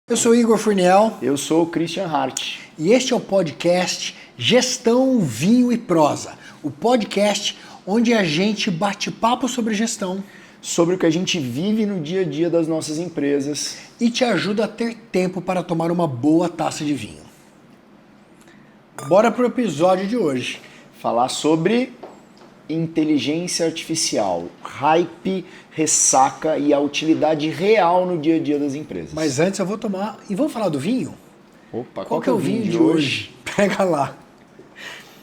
Eu sou Igor Furniel. Eu sou o Christian Hart. E este é o podcast Gestão, Vinho e Prosa. O podcast onde a gente bate papo sobre gestão. Sobre o que a gente vive no dia a dia das nossas empresas. E te ajuda a ter tempo para tomar uma boa taça de vinho. Bora pro episódio de hoje. Falar sobre inteligência artificial, hype, ressaca e a utilidade real no dia a dia das empresas. Mas antes eu vou tomar... E vamos falar do vinho? Opa, Qual que é o vinho de hoje? Pega lá.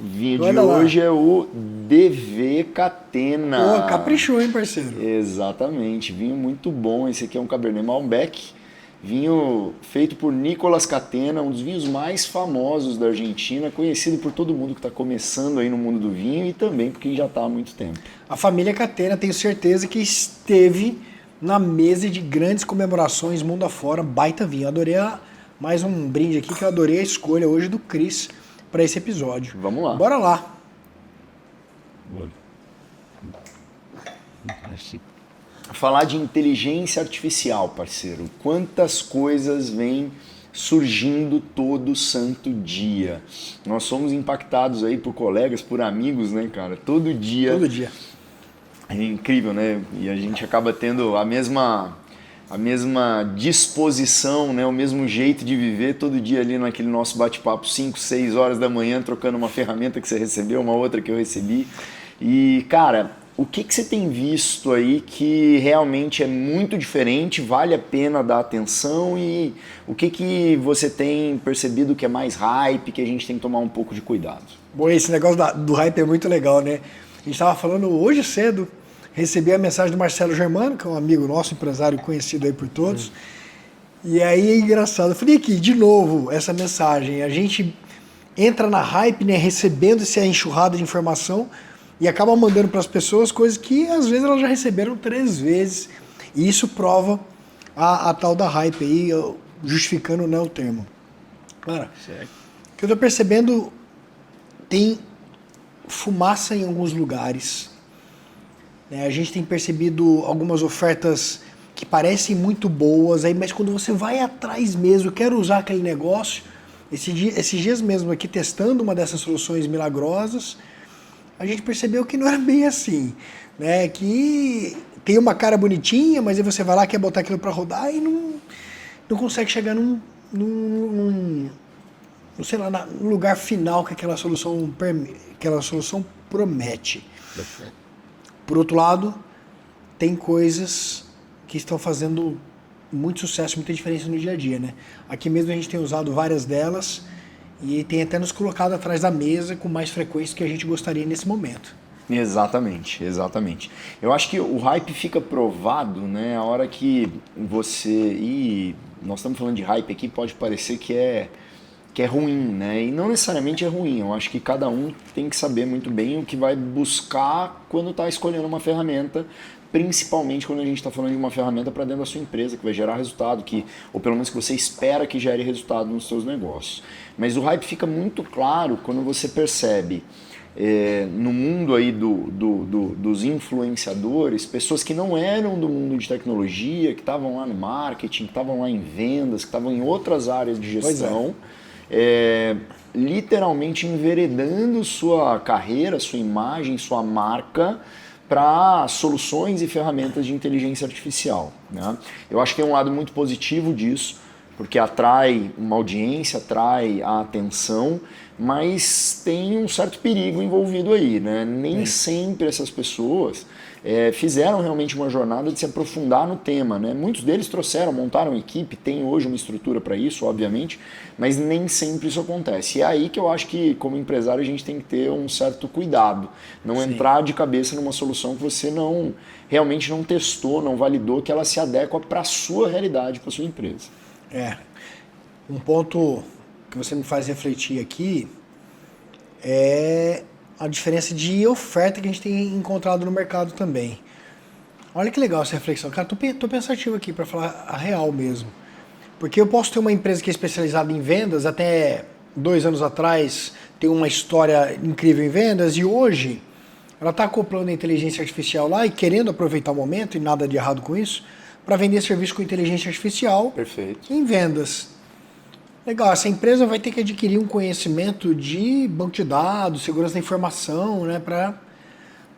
O vinho de hoje é o DV Catena. Pô, caprichou, hein, parceiro? Exatamente, vinho muito bom. Esse aqui é um Cabernet Malbec. Vinho feito por Nicolas Catena, um dos vinhos mais famosos da Argentina, conhecido por todo mundo que está começando aí no mundo do vinho e também por quem já está há muito tempo. A família Catena, tenho certeza que esteve na mesa de grandes comemorações mundo afora, baita vinho. Adorei mais um brinde aqui, que eu adorei a escolha hoje do Cris para esse episódio. Vamos lá. Bora lá. Falar de inteligência artificial, parceiro. Quantas coisas vêm surgindo todo santo dia. Nós somos impactados aí por colegas, por amigos, né, cara? Todo dia. Todo dia. É incrível, né? E a gente acaba tendo a mesma disposição, né? O mesmo jeito de viver todo dia ali naquele nosso bate-papo, 5, 6 horas da manhã, trocando uma ferramenta que você recebeu, uma outra que eu recebi. E, cara, o que você tem visto aí que realmente é muito diferente, vale a pena dar atenção, e o que você tem percebido que é mais hype, que a gente tem que tomar um pouco de cuidado? Bom, esse negócio do hype é muito legal, né? A gente estava falando hoje cedo, recebi a mensagem do Marcelo Germano, que é um amigo nosso, empresário conhecido aí por todos. E aí é engraçado. Eu falei aqui, de novo, essa mensagem. A gente entra na hype, né, recebendo essa enxurrada de informação e acaba mandando para as pessoas coisas que às vezes elas já receberam 3 vezes. E isso prova a tal da hype aí, justificando, né, o termo. Cara, o que eu tô percebendo, tem fumaça em alguns lugares. A gente tem percebido algumas ofertas que parecem muito boas, aí, mas quando você vai atrás mesmo, quero usar aquele negócio, esses dias mesmo aqui testando uma dessas soluções milagrosas, a gente percebeu que não era bem assim, né? Que tem uma cara bonitinha, mas aí você vai lá, quer botar aquilo para rodar e não consegue chegar num sei lá, no lugar final que aquela solução promete. Por outro lado, tem coisas que estão fazendo muito sucesso, muita diferença no dia a dia, né? Aqui mesmo a gente tem usado várias delas e tem até nos colocado atrás da mesa com mais frequência do que a gente gostaria nesse momento. Exatamente, exatamente. Eu acho que o hype fica provado, né, a hora que você... E nós estamos falando de hype aqui, pode parecer que é ruim, né? E não necessariamente é ruim. Eu acho que cada um tem que saber muito bem o que vai buscar quando está escolhendo uma ferramenta, principalmente quando a gente está falando de uma ferramenta para dentro da sua empresa, que vai gerar resultado, ou pelo menos que você espera que gere resultado nos seus negócios. Mas o hype fica muito claro quando você percebe no mundo aí dos influenciadores, pessoas que não eram do mundo de tecnologia, que estavam lá no marketing, que estavam lá em vendas, que estavam em outras áreas de gestão, literalmente enveredando sua carreira, sua imagem, sua marca para soluções e ferramentas de inteligência artificial, né? Eu acho que é um lado muito positivo disso, porque atrai uma audiência, atrai a atenção, mas tem um certo perigo envolvido aí, né? Nem sempre essas pessoas fizeram realmente uma jornada de se aprofundar no tema, né? Muitos deles montaram equipe, tem hoje uma estrutura para isso, obviamente, mas nem sempre isso acontece. E é aí que eu acho que, como empresário, a gente tem que ter um certo cuidado, não entrar de cabeça numa solução que você realmente não testou, não validou, que ela se adequa para a sua realidade, para a sua empresa. Um ponto que você me faz refletir aqui é a diferença de oferta que a gente tem encontrado no mercado também. Olha que legal essa reflexão. Cara, tô pensativo aqui para falar a real mesmo. Porque eu posso ter uma empresa que é especializada em vendas, até 2 anos atrás tem uma história incrível em vendas, e hoje ela está acoplando a inteligência artificial lá e querendo aproveitar o momento, e nada de errado com isso, para vender serviço com inteligência artificial. Perfeito. Em vendas. Legal, essa empresa vai ter que adquirir um conhecimento de banco de dados, segurança da informação, né, para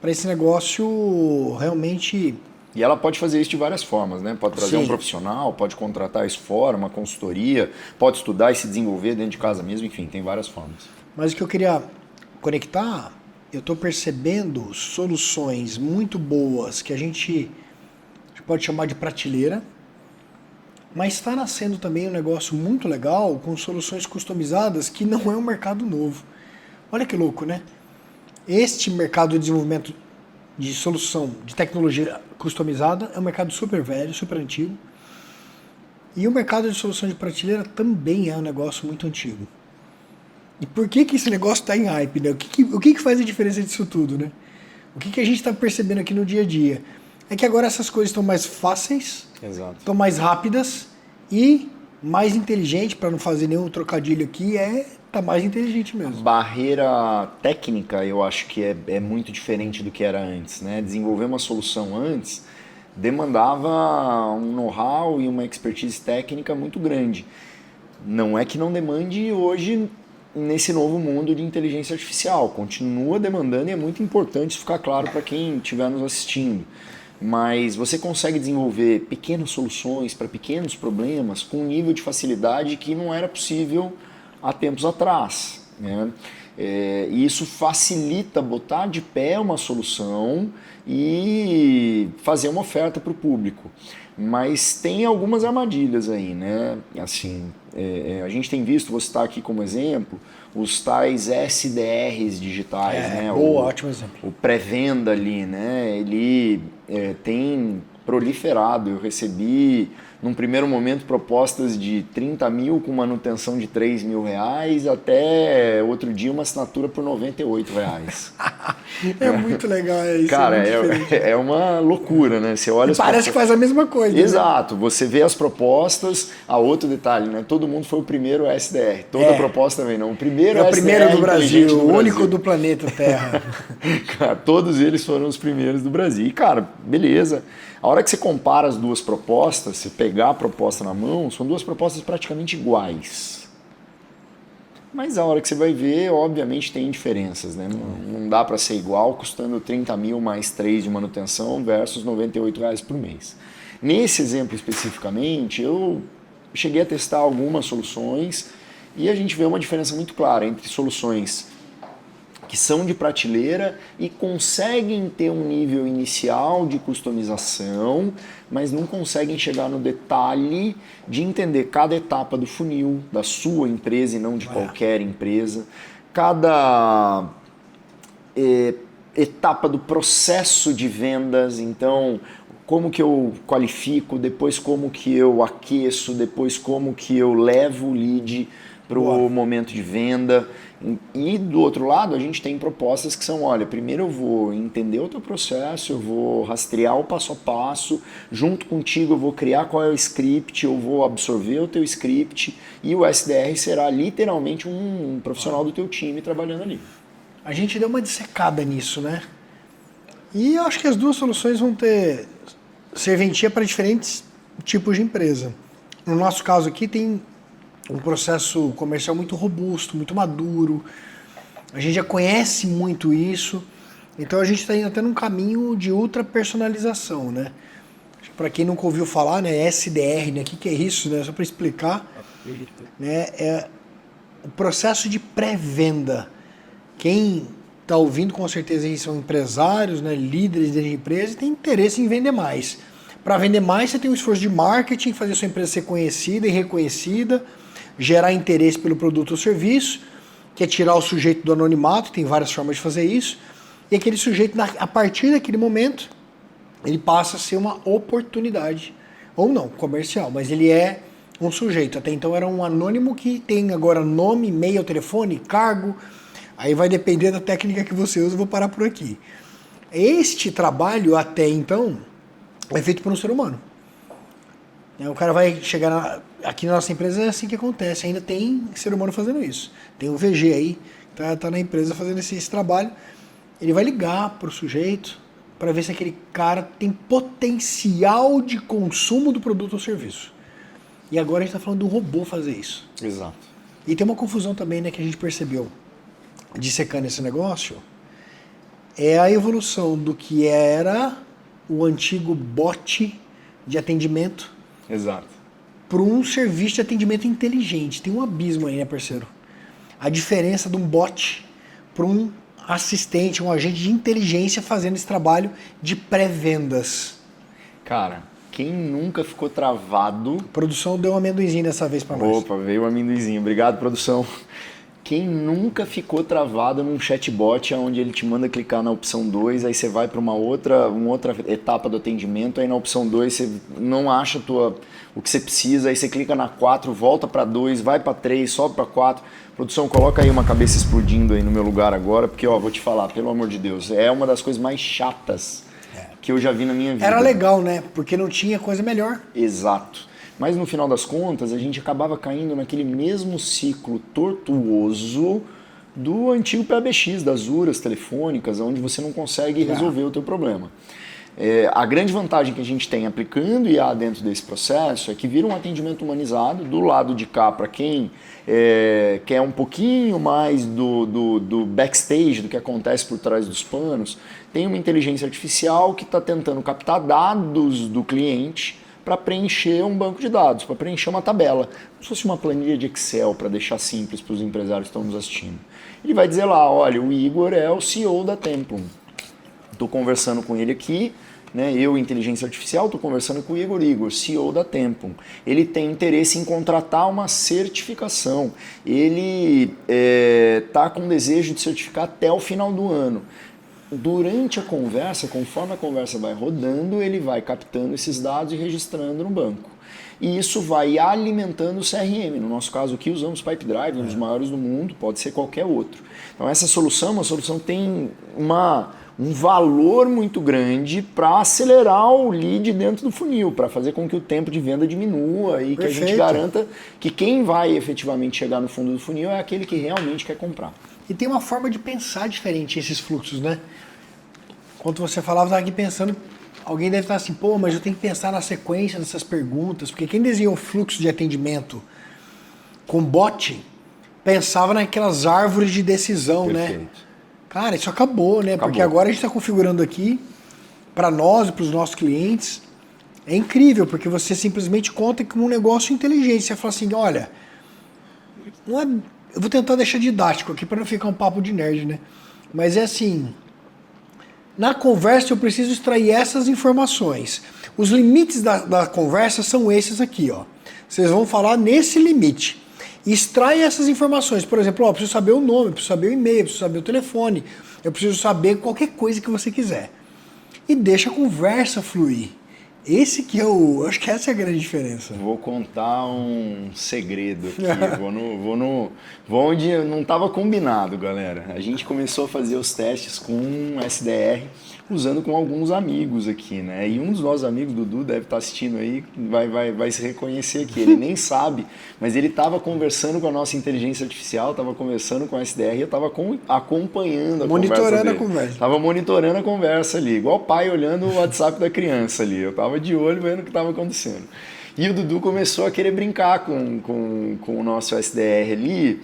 esse negócio realmente... E ela pode fazer isso de várias formas, né? Pode trazer Sim. um profissional, pode contratar isso fora, uma consultoria, pode estudar e se desenvolver dentro de casa mesmo, enfim, tem várias formas. Mas o que eu queria conectar, eu estou percebendo soluções muito boas que a gente pode chamar de prateleira, mas está nascendo também um negócio muito legal com soluções customizadas que não é um mercado novo. Olha que louco, né? Este mercado de desenvolvimento de solução de tecnologia customizada é um mercado super velho, super antigo. E o mercado de solução de prateleira também é um negócio muito antigo. E por que esse negócio está em hype, né? O que faz a diferença disso tudo, né? O que a gente está percebendo aqui no dia a dia? É que agora essas coisas estão mais fáceis, Exato. estão mais rápidas e mais inteligente, para não fazer nenhum trocadilho aqui, tá mais inteligente mesmo. Barreira técnica, eu acho que é muito diferente do que era antes, né? Desenvolver uma solução antes demandava um know-how e uma expertise técnica muito grande. Não é que não demande hoje nesse novo mundo de inteligência artificial. Continua demandando e é muito importante isso ficar claro para quem estiver nos assistindo. Mas você consegue desenvolver pequenas soluções para pequenos problemas com um nível de facilidade que não era possível há tempos atrás, né? E isso facilita botar de pé uma solução e fazer uma oferta para o público. Mas tem algumas armadilhas aí, né? Assim, a gente tem visto, vou citar aqui como exemplo, os tais SDRs digitais, né? Ótimo exemplo. O pré-venda ali, né? Ele tem proliferado. Eu recebi, num primeiro momento, propostas de 30 mil com manutenção de 3 mil reais, até outro dia uma assinatura por 98 reais. É muito legal isso. Cara, é uma loucura, né? Você olha parece que faz a mesma coisa. Exato, né? Você vê as propostas, outro detalhe, né? Todo mundo foi o primeiro SDR, toda proposta também não. O primeiro é o SDR primeiro do Brasil, o único Brasil. do planeta Terra. Cara, todos eles foram os primeiros do Brasil. E, cara, beleza. A hora que você compara as duas propostas, você pegar a proposta na mão, são duas propostas praticamente iguais. Mas a hora que você vai ver, obviamente tem diferenças, né? Não dá para ser igual, custando 30 mil mais 3 de manutenção versus 98 reais por mês. Nesse exemplo especificamente, eu cheguei a testar algumas soluções e a gente vê uma diferença muito clara entre soluções que são de prateleira e conseguem ter um nível inicial de customização, mas não conseguem chegar no detalhe de entender cada etapa do funil da sua empresa e não de qualquer empresa, cada etapa do processo de vendas. Então, como que eu qualifico, depois como que eu aqueço, depois como que eu levo o lead para o momento de venda. E do outro lado a gente tem propostas que são, olha, primeiro eu vou entender o teu processo, eu vou rastrear o passo a passo, junto contigo eu vou criar qual é o script, eu vou absorver o teu script e o SDR será literalmente um profissional do teu time trabalhando ali. A gente deu uma dissecada nisso, né? E eu acho que as duas soluções vão ter serventia para diferentes tipos de empresa. No nosso caso aqui tem um processo comercial muito robusto, muito maduro. A gente já conhece muito isso. Então a gente está indo até num caminho de ultra personalização, né? Para quem nunca ouviu falar, né, SDR, né? O que é isso, né? Só para explicar, né? É o processo de pré-venda. Quem está ouvindo com certeza aí são empresários, né, líderes de empresa e tem interesse em vender mais. Para vender mais, você tem um esforço de marketing, fazer a sua empresa ser conhecida e reconhecida, gerar interesse pelo produto ou serviço, que é tirar o sujeito do anonimato, tem várias formas de fazer isso, e aquele sujeito, a partir daquele momento, ele passa a ser uma oportunidade, ou não, comercial, mas ele é um sujeito. Até então era um anônimo que tem agora nome, e-mail, telefone, cargo, aí vai depender da técnica que você usa, eu vou parar por aqui. Este trabalho, até então, é feito por um ser humano. O cara vai chegar aqui na nossa empresa, é assim que acontece, ainda tem ser humano fazendo isso. Tem o VG aí, tá na empresa fazendo esse trabalho. Ele vai ligar para o sujeito, para ver se aquele cara tem potencial de consumo do produto ou serviço. E agora a gente está falando do robô fazer isso. Exato. E tem uma confusão também, né, que a gente percebeu dissecando esse negócio, é a evolução do que era o antigo bot de atendimento Exato. para um serviço de atendimento inteligente. Tem um abismo aí, né, parceiro? A diferença de um bot para um assistente, um agente de inteligência fazendo esse trabalho de pré-vendas. Cara, quem nunca ficou travado... A produção deu um amendoinzinho dessa vez para nós. Opa, veio o amendoinzinho. Obrigado, produção. Quem nunca ficou travado num chatbot onde ele te manda clicar na opção 2, aí você vai para uma outra etapa do atendimento, aí na opção 2 você não acha o que você precisa, aí você clica na 4, volta para 2, vai para 3, sobe para 4. Produção, coloca aí uma cabeça explodindo aí no meu lugar agora, porque ó, vou te falar, pelo amor de Deus, é uma das coisas mais chatas que eu já vi na minha vida. Era legal, né? Porque não tinha coisa melhor. Exato. Mas no final das contas, a gente acabava caindo naquele mesmo ciclo tortuoso do antigo PBX, das URAs telefônicas, onde você não consegue resolver o teu problema. A grande vantagem que a gente tem aplicando IA dentro desse processo é que vira um atendimento humanizado do lado de cá para quem quer um pouquinho mais do backstage, do que acontece por trás dos panos. Tem uma inteligência artificial que está tentando captar dados do cliente para preencher um banco de dados, para preencher uma tabela, como se fosse uma planilha de Excel, para deixar simples para os empresários que estão nos assistindo. Ele vai dizer lá, olha, o Igor é o CEO da Templum. Estou conversando com ele aqui, né? Eu, inteligência artificial, estou conversando com o Igor, CEO da Templum. Ele tem interesse em contratar uma certificação. Ele está com desejo de certificar até o final do ano. Durante a conversa, conforme a conversa vai rodando, ele vai captando esses dados e registrando no banco. E isso vai alimentando o CRM. No nosso caso aqui, usamos Pipedrive, um dos maiores do mundo, pode ser qualquer outro. Então essa solução, uma solução que tem um valor muito grande para acelerar o lead dentro do funil, para fazer com que o tempo de venda diminua e que a gente garanta que quem vai efetivamente chegar no fundo do funil é aquele que realmente quer comprar. E tem uma forma de pensar diferente esses fluxos, né? Quando você falava, eu estava aqui pensando, alguém deve estar assim, pô, mas eu tenho que pensar na sequência dessas perguntas, porque quem desenhou o fluxo de atendimento com bot pensava naquelas árvores de decisão, Perfeito. né? Cara, isso acabou, né? Porque agora a gente está configurando aqui para nós e para os nossos clientes. É incrível, porque você simplesmente conta com um negócio inteligente. Você fala assim, olha, não é... eu vou tentar deixar didático aqui para não ficar um papo de nerd, né? Mas é assim, na conversa eu preciso extrair essas informações. Os limites da conversa são esses aqui, ó. Vocês vão falar nesse limite. Extrai essas informações. Por exemplo, ó, eu preciso saber o nome, eu preciso saber o e-mail, eu preciso saber o telefone, eu preciso saber qualquer coisa que você quiser. E deixa a conversa fluir. Esse que eu acho que essa é a grande diferença. Vou contar um segredo aqui, vou onde não estava combinado, galera. A gente começou a fazer os testes com um SDR, usando com alguns amigos aqui, né? E um dos nossos amigos, Dudu, deve estar assistindo aí, vai se reconhecer aqui. Ele nem sabe, mas ele estava conversando com a nossa inteligência artificial, estava conversando com o SDR e eu estava acompanhando a monitorando conversa a conversa. Estava monitorando a conversa ali, igual o pai olhando o WhatsApp da criança ali. Eu estava de olho vendo o que estava acontecendo. E o Dudu começou a querer brincar com o nosso SDR ali.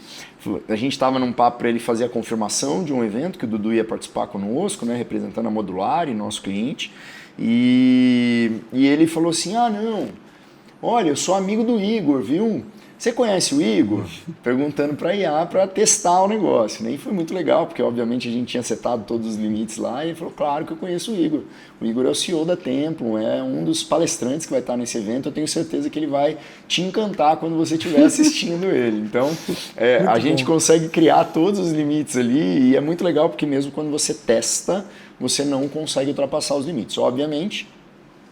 A gente estava num papo para ele fazer a confirmação de um evento que o Dudu ia participar conosco, né, representando a Modular e nosso cliente. E ele falou assim, não, olha, eu sou amigo do Igor, viu? Você conhece o Igor? Perguntando para a IA para testar o negócio. Né? E foi muito legal, porque obviamente a gente tinha setado todos os limites lá e ele falou, claro que eu conheço o Igor. O Igor é o CEO da Templum, é um dos palestrantes que vai estar nesse evento. Eu tenho certeza que ele vai te encantar quando você estiver assistindo ele. Então, a gente consegue criar todos os limites ali e é muito legal porque mesmo quando você testa, você não consegue ultrapassar os limites. Obviamente,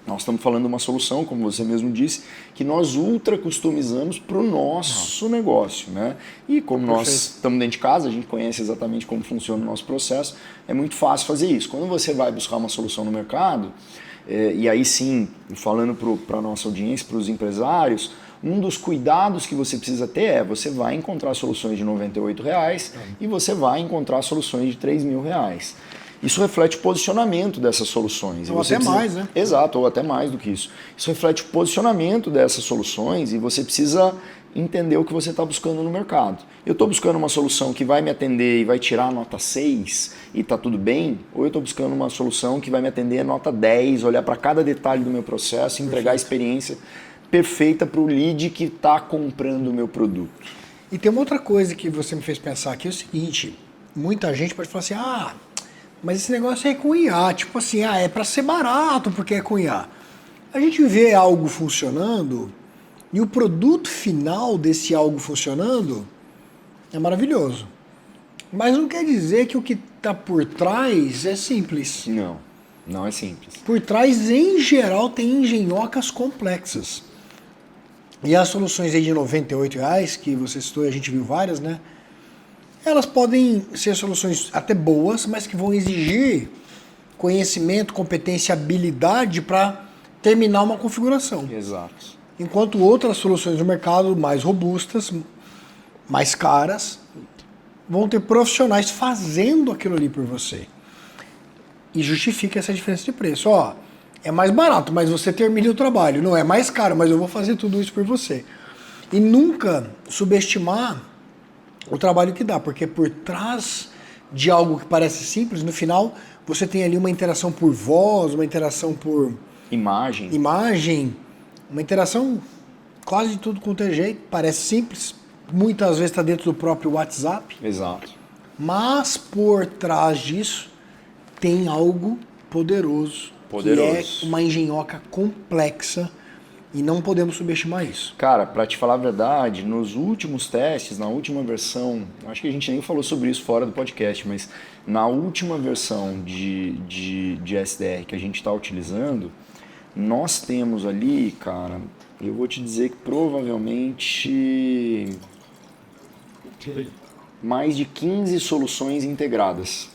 nós estamos falando de uma solução, como você mesmo disse, que nós ultra customizamos para o nosso negócio, né? E como nós estamos dentro de casa, a gente conhece exatamente como funciona o nosso processo, é muito fácil fazer isso. Quando você vai buscar uma solução no mercado, e aí sim, falando para a nossa audiência, para os empresários, um dos cuidados que você precisa ter você vai encontrar soluções de R$ 98 e você vai encontrar soluções de R$ 3.000. Isso reflete o posicionamento dessas soluções. Ou até mais, né? Exato, ou até mais do que isso. Isso reflete o posicionamento dessas soluções e você precisa entender o que você está buscando no mercado. Eu estou buscando uma solução que vai me atender e vai tirar a nota 6 e está tudo bem? Ou eu estou buscando uma solução que vai me atender a nota 10, olhar para cada detalhe do meu processo e entregar a experiência perfeita para o lead que está comprando o meu produto? E tem uma outra coisa que você me fez pensar aqui, é o seguinte, muita gente pode falar assim, mas esse negócio é com IA, tipo assim, é para ser barato porque é com IA. A gente vê algo funcionando e o produto final desse algo funcionando é maravilhoso. Mas não quer dizer que o que está por trás é simples. Não, não é simples. Por trás, em geral, tem engenhocas complexas. E as soluções aí de R$98, que você citou, a gente viu várias, né? Elas podem ser soluções até boas, mas que vão exigir conhecimento, competência, habilidade para terminar uma configuração. Exato. Enquanto outras soluções do mercado, mais robustas, mais caras, vão ter profissionais fazendo aquilo ali por você. E justifica essa diferença de preço. É mais barato, mas você termina o trabalho. Não é mais caro, mas eu vou fazer tudo isso por você. E nunca subestimar o trabalho que dá, porque por trás de algo que parece simples, no final você tem ali uma interação por voz, uma interação por imagem, uma interação quase de tudo quanto é jeito, parece simples, muitas vezes está dentro do próprio WhatsApp. Exato. Mas por trás disso tem algo poderoso. Que é uma engenhoca complexa e não podemos subestimar isso. Cara, para te falar a verdade, nos últimos testes, na última versão, acho que a gente nem falou sobre isso fora do podcast, mas na última versão de SDR que a gente está utilizando, nós temos ali, cara, eu vou te dizer que provavelmente mais de 15 soluções integradas.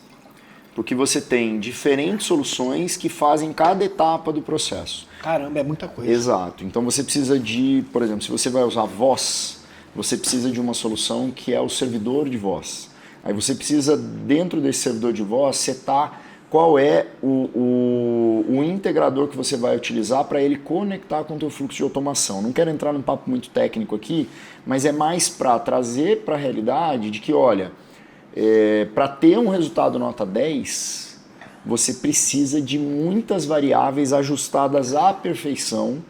Porque você tem diferentes soluções que fazem cada etapa do processo. Caramba, é muita coisa. Exato. Então você precisa de, por exemplo, se você vai usar voz, você precisa de uma solução que é o servidor de voz. Aí você precisa, dentro desse servidor de voz, setar qual é o integrador que você vai utilizar para ele conectar com o teu fluxo de automação. Não quero entrar num papo muito técnico aqui, mas é mais para trazer para a realidade de que, olha, para ter um resultado nota 10, você precisa de muitas variáveis ajustadas à perfeição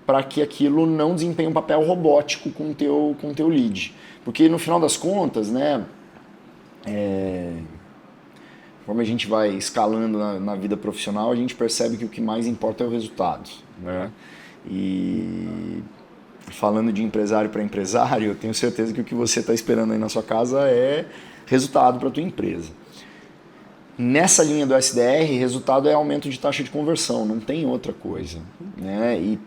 para que aquilo não desempenhe um papel robótico com o teu lead. Porque no final das contas, né, como a gente vai escalando na vida profissional, a gente percebe que o que mais importa é o resultado, né? E falando de empresário para empresário, eu tenho certeza que o que você está esperando aí na sua casa é resultado para a tua empresa. Nessa linha do SDR, resultado é aumento de taxa de conversão, não tem outra coisa, né? E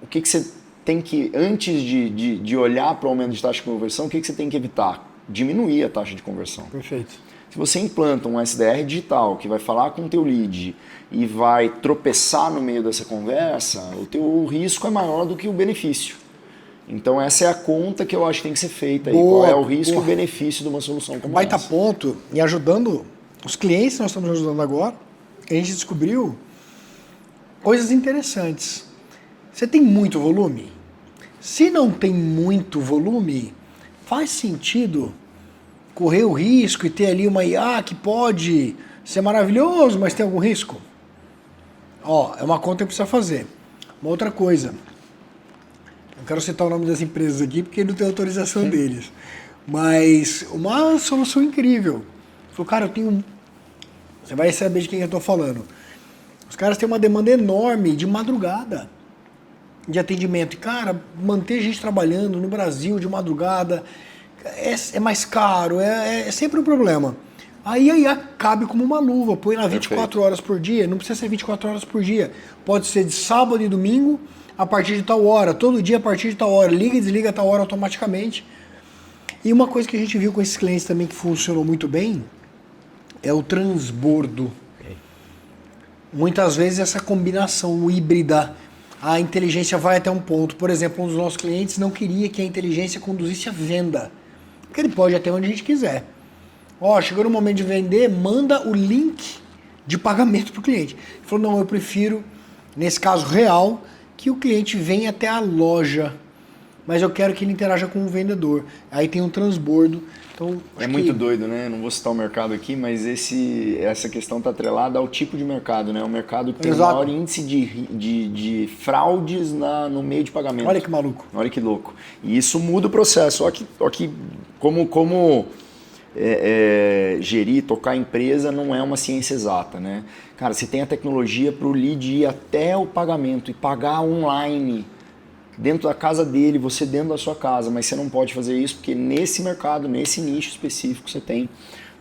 o que você tem que, antes de olhar para o aumento de taxa de conversão, o que você tem que evitar? Diminuir a taxa de conversão. Perfeito. Se você implanta um SDR digital que vai falar com o teu lead e vai tropeçar no meio dessa conversa, o teu risco é maior do que o benefício. Então essa é a conta que eu acho que tem que ser feita aí. Qual é o risco e o benefício de uma solução como baita essa? Ponto, e ajudando os clientes que nós estamos ajudando agora, a gente descobriu coisas interessantes. Você tem muito volume? Se não tem muito volume, faz sentido correr o risco e ter ali uma IA que pode ser maravilhoso, mas tem algum risco? É uma conta que precisa fazer. Uma outra coisa, não quero citar o nome das empresas aqui porque não tem autorização deles, mas uma solução incrível. Falou, cara, eu tenho... Você vai saber de quem eu estou falando. Os caras têm uma demanda enorme de madrugada de atendimento. E, cara, manter gente trabalhando no Brasil de madrugada é mais caro, é sempre um problema. Aí a IA cabe como uma luva, põe lá 24 horas por dia, não precisa ser 24 horas por dia. Pode ser de sábado e domingo, a partir de tal hora, todo dia a partir de tal hora, liga e desliga a tal hora automaticamente. E uma coisa que a gente viu com esses clientes também que funcionou muito bem é o transbordo. Muitas vezes essa combinação híbrida, a inteligência vai até um ponto. Por exemplo, um dos nossos clientes não queria que a inteligência conduzisse a venda, porque ele pode ir até onde a gente quiser. Ó, chegou no momento de vender, manda o link de pagamento para o cliente. Ele falou, não, eu prefiro, nesse caso real, que o cliente venha até a loja, mas eu quero que ele interaja com o vendedor. Aí tem um transbordo. Então, é muito doido, né? Não vou citar o mercado aqui, mas essa questão está atrelada ao tipo de mercado, né? O mercado que tem o maior índice de fraudes no meio de pagamento. Olha que maluco. Olha que louco. E isso muda o processo. Olha que como gerir, tocar a empresa não é uma ciência exata, né? Cara, você tem a tecnologia para o lead ir até o pagamento e pagar online dentro da casa dele, você dentro da sua casa, mas você não pode fazer isso porque nesse mercado, nesse nicho específico, você tem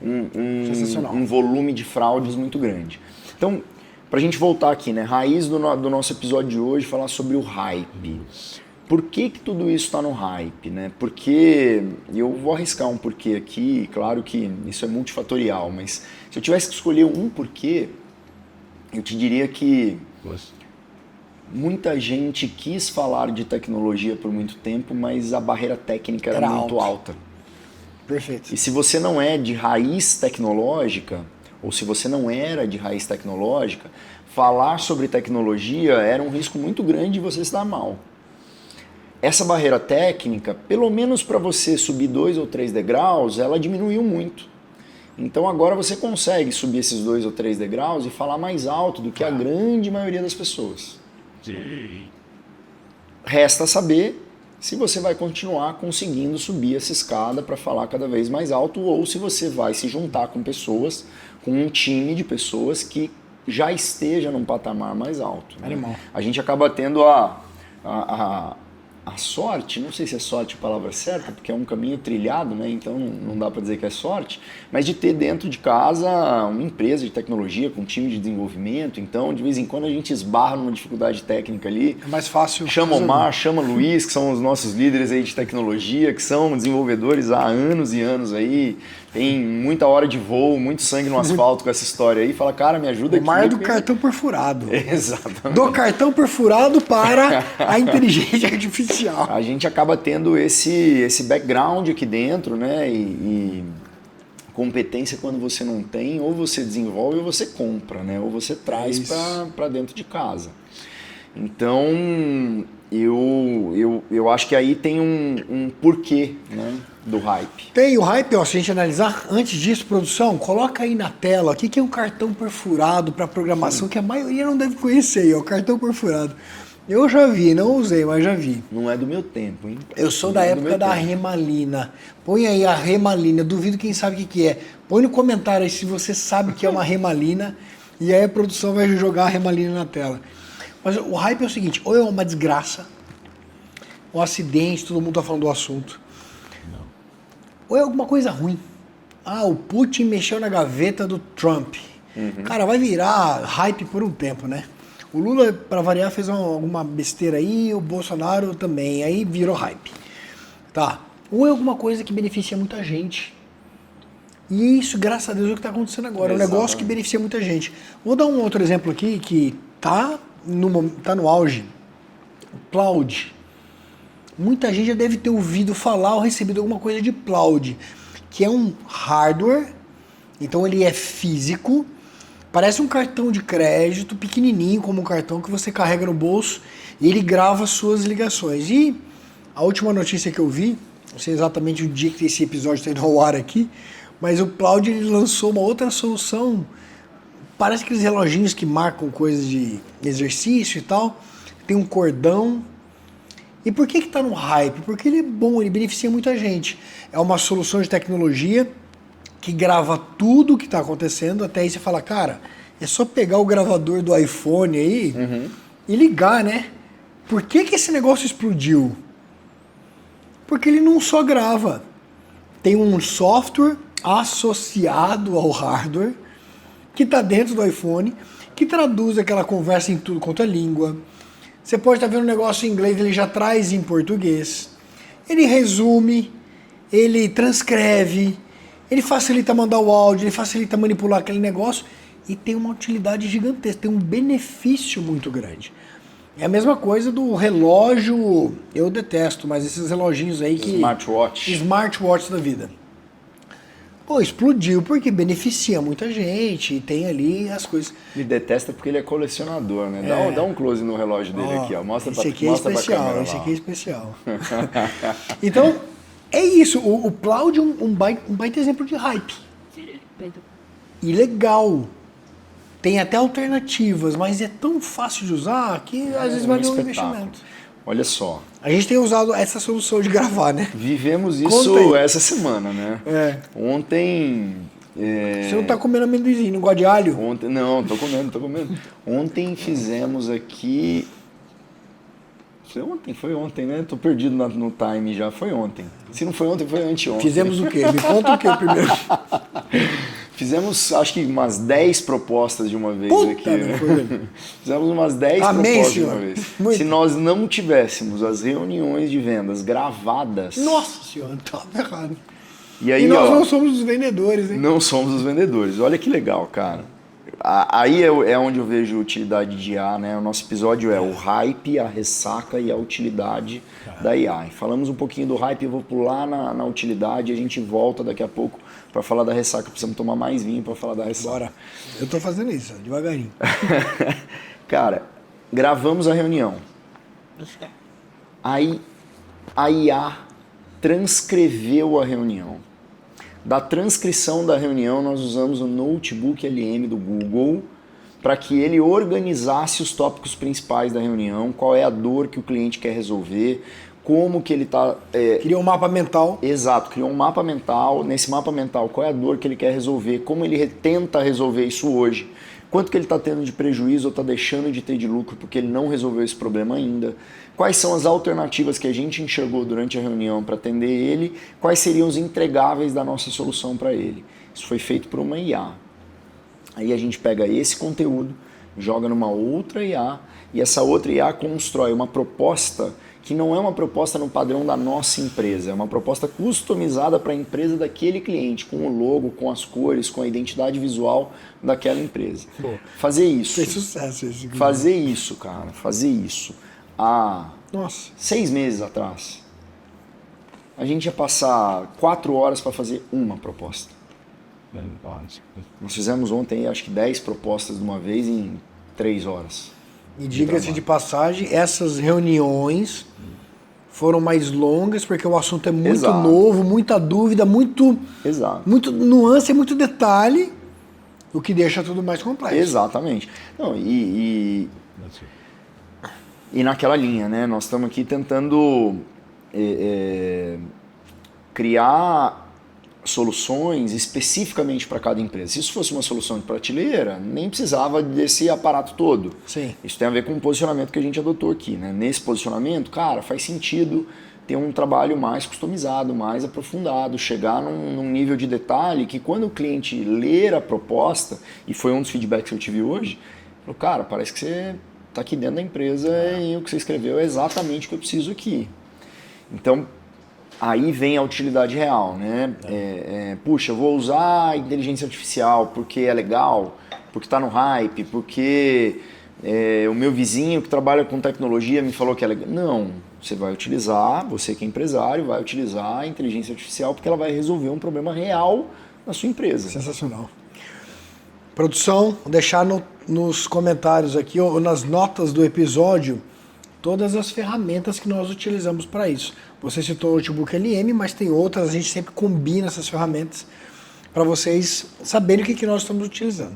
um volume de fraudes muito grande. Então, para a gente voltar aqui, né? Raiz do nosso episódio de hoje, falar sobre o hype. Por que tudo isso está no hype, né? Porque, eu vou arriscar um porquê aqui, claro que isso é multifatorial, mas se eu tivesse que escolher um porquê, eu te diria que muita gente quis falar de tecnologia por muito tempo, mas a barreira técnica era muito alta. Perfeito. E se você não é de raiz tecnológica, ou se você não era de raiz tecnológica, falar sobre tecnologia era um risco muito grande de você se dar mal. Essa barreira técnica, pelo menos para você subir 2 ou 3 degraus, ela diminuiu muito. Então agora você consegue subir esses 2 ou 3 degraus e falar mais alto do que a grande maioria das pessoas. Sim. Resta saber se você vai continuar conseguindo subir essa escada para falar cada vez mais alto ou se você vai se juntar com pessoas, com um time de pessoas que já esteja num patamar mais alto. Né? Animal. A gente acaba tendo a sorte, não sei se é sorte a palavra certa, porque é um caminho trilhado, né? Então não dá para dizer que é sorte, mas de ter dentro de casa uma empresa de tecnologia com um time de desenvolvimento, então de vez em quando a gente esbarra numa dificuldade técnica ali. É mais fácil. Chama o Omar, chama o Luiz, que são os nossos líderes aí de tecnologia, que são desenvolvedores há anos e anos aí, tem muita hora de voo, muito sangue no asfalto com essa história aí, fala, cara, me ajuda aqui. O Omar é do cartão perfurado. Exatamente. Do cartão perfurado para a inteligência artificial. A gente acaba tendo esse background aqui dentro, né? E competência quando você não tem, ou você desenvolve ou você compra, né? Ou você traz para dentro de casa. Então, eu acho que aí tem um porquê, né, do hype. Tem o hype, ó, se a gente analisar, antes disso, produção, coloca aí na tela, o que é um cartão perfurado para programação, que a maioria não deve conhecer aí, ó, cartão perfurado. Eu já vi, não usei, mas já vi. Não é do meu tempo, hein? Eu sou da época da Remalina. Põe aí a Remalina, duvido quem sabe o que é. Põe no comentário aí se você sabe que é uma Remalina, e aí a produção vai jogar a Remalina na tela. Mas o hype é o seguinte, ou é uma desgraça, um acidente, todo mundo tá falando do assunto. Não. Ou é alguma coisa ruim. Ah, o Putin mexeu na gaveta do Trump. Uhum. Cara, vai virar hype por um tempo, né? O Lula, para variar, fez alguma besteira aí, o Bolsonaro também, aí virou hype. Tá. Ou é alguma coisa que beneficia muita gente. E isso, graças a Deus, é o que está acontecendo agora. É um negócio que beneficia muita gente. Vou dar um outro exemplo aqui que tá no auge. O cloud. Muita gente já deve ter ouvido falar ou recebido alguma coisa de cloud, que é um hardware, então ele é físico, parece um cartão de crédito pequenininho, como um cartão que você carrega no bolso e ele grava suas ligações. E a última notícia que eu vi, não sei exatamente o dia que esse episódio está indo ao ar aqui, mas o Cloud ele lançou uma outra solução, parece aqueles reloginhos que marcam coisas de exercício e tal, tem um cordão. E por que está no hype? Porque ele é bom, ele beneficia muita gente. É uma solução de tecnologia que grava tudo o que está acontecendo, até aí você fala, cara, é só pegar o gravador do iPhone aí e ligar, né? Por que esse negócio explodiu? Porque ele não só grava. Tem um software associado ao hardware que está dentro do iPhone, que traduz aquela conversa em tudo quanto é língua. Você pode estar vendo um negócio em inglês, ele já traz em português. Ele resume, ele transcreve, ele facilita mandar o áudio, ele facilita manipular aquele negócio e tem uma utilidade gigantesca, tem um benefício muito grande. É a mesma coisa do relógio, eu detesto, mas esses reloginhos aí que... Smartwatch da vida. Pô, explodiu porque beneficia muita gente e tem ali as coisas. Ele detesta porque ele é colecionador, né? Dá um close no relógio dele aqui, ó. Mostra esse aqui mostra é especial, câmera esse lá, aqui é especial. Então, é isso. O Cloud é um baita exemplo de hype. E legal. Tem até alternativas, mas é tão fácil de usar que às vezes vale um investimento. Olha só. A gente tem usado essa solução de gravar, né? Vivemos isso essa semana, né? É. Ontem... Você não tá comendo amendoizinho, não gosta de alho? Ontem, não, tô comendo. Ontem fizemos aqui... Foi ontem, né? Tô perdido no time já. Foi ontem. Se não foi ontem, foi anteontem. Fizemos o quê? Me conta o quê primeiro? Fizemos, acho que umas 10 propostas de uma vez. Puta, aqui. Né? Fizemos umas 10 Amém, propostas senhor. de uma vez. Muito. Se nós não tivéssemos as reuniões de vendas gravadas... Nossa senhora, tá errado. E aí, nós ó, não somos os vendedores, hein? Não somos os vendedores. Olha que legal, cara. Aí é onde eu vejo utilidade de IA, né? O nosso episódio é o hype, a ressaca e a utilidade da IA. E falamos um pouquinho do hype, eu vou pular na utilidade e a gente volta daqui a pouco para falar da ressaca. Precisamos tomar mais vinho para falar da ressaca. Bora. Eu tô fazendo isso, devagarinho. Cara, gravamos a reunião. Aí a IA transcreveu a reunião. Da transcrição da reunião, nós usamos o Notebook LM do Google para que ele organizasse os tópicos principais da reunião, qual é a dor que o cliente quer resolver, como que ele está... Criou um mapa mental. Exato, criou um mapa mental. Nesse mapa mental, qual é a dor que ele quer resolver, como ele tenta resolver isso hoje, quanto que ele está tendo de prejuízo ou está deixando de ter de lucro porque ele não resolveu esse problema ainda, quais são as alternativas que a gente enxergou durante a reunião para atender ele, quais seriam os entregáveis da nossa solução para ele. Isso foi feito por uma IA. Aí a gente pega esse conteúdo, joga numa outra IA e essa outra IA constrói uma proposta que não é uma proposta no padrão da nossa empresa, é uma proposta customizada para a empresa daquele cliente, com o logo, com as cores, com a identidade visual daquela empresa. Pô, fazer isso. Fez sucesso esse. Fazer isso, cara. Fazer isso. Há 6 meses atrás, a gente ia passar 4 horas para fazer uma proposta. Nós fizemos ontem, acho que 10 propostas de uma vez em 3 horas. E diga-se de passagem, essas reuniões foram mais longas porque o assunto é muito novo, muita dúvida, muito nuance, muito detalhe, o que deixa tudo mais complexo. Exatamente. Não, e naquela linha, né? Nós estamos aqui tentando criar soluções especificamente para cada empresa. Se isso fosse uma solução de prateleira, nem precisava desse aparato todo. Sim. Isso tem a ver com o posicionamento que a gente adotou aqui, né? Nesse posicionamento, cara, faz sentido ter um trabalho mais customizado, mais aprofundado, chegar num nível de detalhe que quando o cliente ler a proposta, e foi um dos feedbacks que eu tive hoje, falou, cara, parece que você está aqui dentro da empresa e o que você escreveu é exatamente o que eu preciso aqui. Então, aí vem a utilidade real, né? Puxa, eu vou usar a inteligência artificial porque é legal, porque está no hype, porque o meu vizinho que trabalha com tecnologia me falou que é legal. Não, você vai utilizar, você que é empresário, vai utilizar a inteligência artificial porque ela vai resolver um problema real na sua empresa. Sensacional. Produção, vou deixar nos comentários aqui ou nas notas do episódio todas as ferramentas que nós utilizamos para isso. Você citou o Notebook LM, mas tem outras, a gente sempre combina essas ferramentas para vocês saberem o que nós estamos utilizando.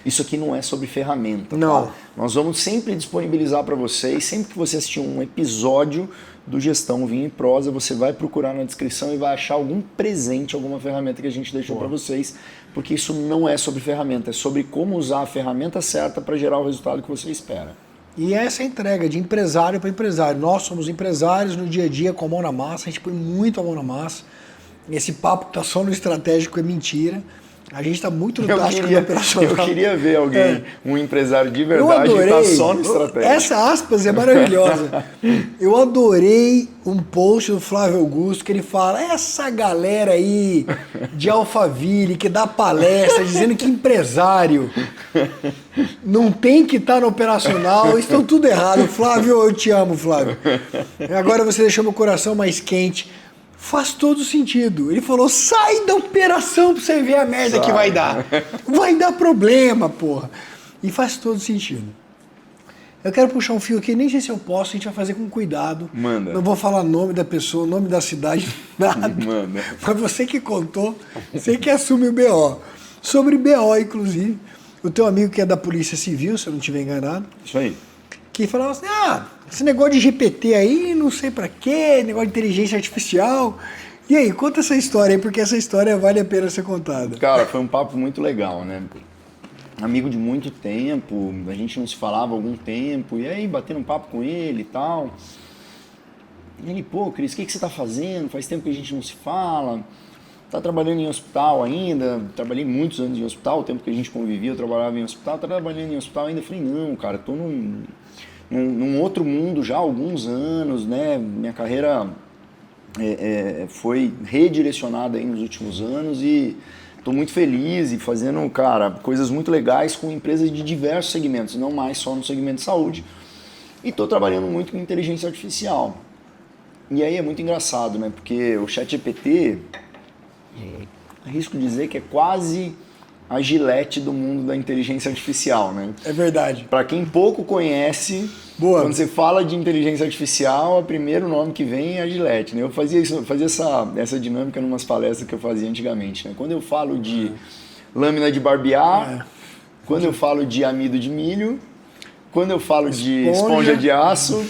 Isso aqui não é sobre ferramenta. Não. Tá? Nós vamos sempre disponibilizar para vocês, sempre que você assistir um episódio do Gestão Vinho e Prosa, você vai procurar na descrição e vai achar algum presente, alguma ferramenta que a gente deixou para vocês, porque isso não é sobre ferramenta, é sobre como usar a ferramenta certa para gerar o resultado que você espera. E essa entrega de empresário para empresário. Nós somos empresários no dia a dia com a mão na massa, a gente põe muito a mão na massa. Esse papo que está só no estratégico é mentira. A gente está muito no tático e operacional. Eu queria ver alguém, um empresário de verdade que está só no estratégico. Essa aspas é maravilhosa. Eu adorei um post do Flávio Augusto que ele fala, essa galera aí de Alphaville que dá palestra dizendo que empresário não tem que estar no operacional, estão tudo errado. Flávio, eu te amo, Flávio. Agora você deixou meu coração mais quente. Faz todo sentido. Ele falou, sai da operação pra você ver a merda que vai dar. Vai dar problema, porra. E faz todo sentido. Eu quero puxar um fio aqui, nem sei se eu posso, a gente vai fazer com cuidado. Manda. Não vou falar nome da pessoa, nome da cidade, nada. Manda. Mas você que contou, você que assume o BO. Sobre BO, inclusive, o teu amigo que é da Polícia Civil, se eu não estiver enganado, Isso aí. que falava assim, esse negócio de GPT aí, não sei pra quê, negócio de inteligência artificial. E aí, conta essa história aí, porque essa história vale a pena ser contada. Cara, foi um papo muito legal, né? Amigo de muito tempo, a gente não se falava há algum tempo, e aí batendo um papo com ele e tal. E ele, pô, Cris, o que você tá fazendo? Faz tempo que a gente não se fala. Tá trabalhando em hospital ainda? Trabalhei muitos anos em hospital, o tempo que a gente convivia eu trabalhava em hospital. Tá trabalhando em hospital ainda? Eu falei, não, cara, tô num outro mundo já há alguns anos, né? Minha carreira foi redirecionada aí nos últimos anos e estou muito feliz e fazendo, cara, coisas muito legais com empresas de diversos segmentos, não mais só no segmento de saúde. E estou trabalhando muito com inteligência artificial. E aí é muito engraçado, né? Porque o ChatGPT, arrisco dizer que é quase a Gillette do mundo da inteligência artificial, né? É verdade. Para quem pouco conhece, Boa. Quando você fala de inteligência artificial, o primeiro nome que vem é a Gillette, né? Eu fazia essa dinâmica em umas palestras que eu fazia antigamente, né? Quando eu falo de lâmina de barbear, quando eu falo de amido de milho, quando eu falo de esponja de aço,